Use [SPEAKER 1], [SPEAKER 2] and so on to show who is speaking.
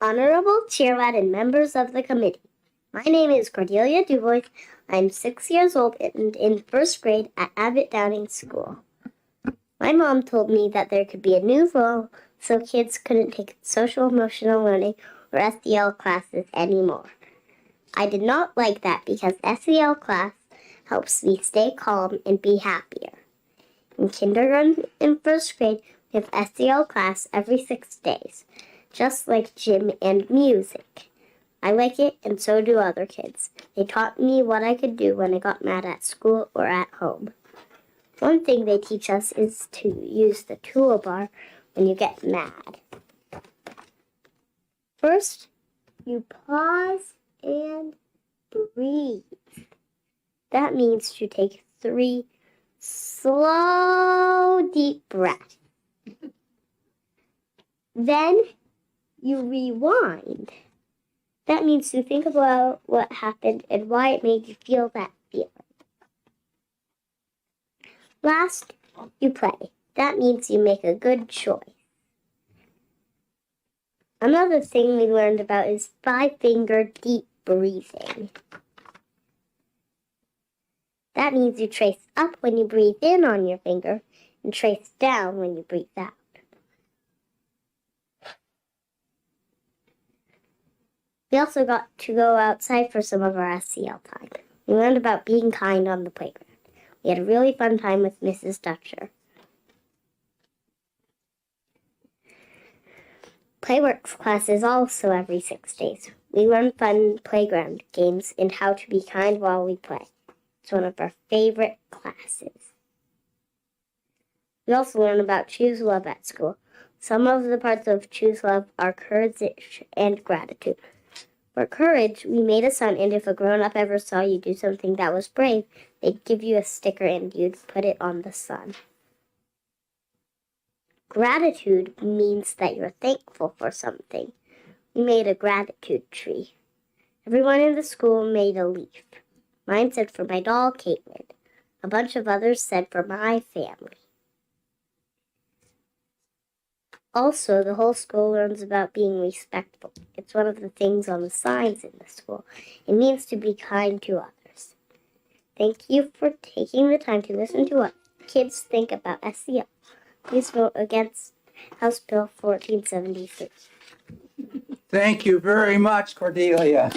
[SPEAKER 1] Honorable Chairman and members of the committee. My name is Cordelia Dubois. I'm 6 years old and in first grade at Abbott Downing School. My mom told me that there could be a new rule so kids couldn't take social emotional learning or SEL classes anymore. I did not like that because SEL class helps me stay calm and be happier. In kindergarten and first grade, we have SEL class every 6 days, just like gym and music. I like it, and so do other kids. They taught me what I could do when I got mad at school or at home. One thing they teach us is to use the toolbar when you get mad. First, you pause and breathe. That means to take 3 slow, deep breaths. Then you rewind. That means to think about what happened and why it made you feel that feeling. Last, you play. That means you make a good choice. Another thing we learned about is 5-finger deep breathing. That means you trace up when you breathe in on your finger and trace down when you breathe out. We also got to go outside for some of our SEL time. We learned about being kind on the playground. We had a really fun time with Mrs. Dutcher. Playworks class is also every 6 days. We learn fun playground games and how to be kind while we play. It's one of our favorite classes. We also learn about Choose Love at school. Some of the parts of Choose Love are courage and gratitude. For courage, we made a sun, and if a grown-up ever saw you do something that was brave, they'd give you a sticker and you'd put it on the sun. Gratitude means that you're thankful for something. We made a gratitude tree. Everyone in the school made a leaf. Mine said for my doll, Caitlin. A bunch of others said for my family. Also, the whole school learns about being respectful. It's one of the things on the signs in the school. It means to be kind to others. Thank you for taking the time to listen to what kids think about SEL. Please vote against House Bill 1473.
[SPEAKER 2] Thank you very much, Cordelia.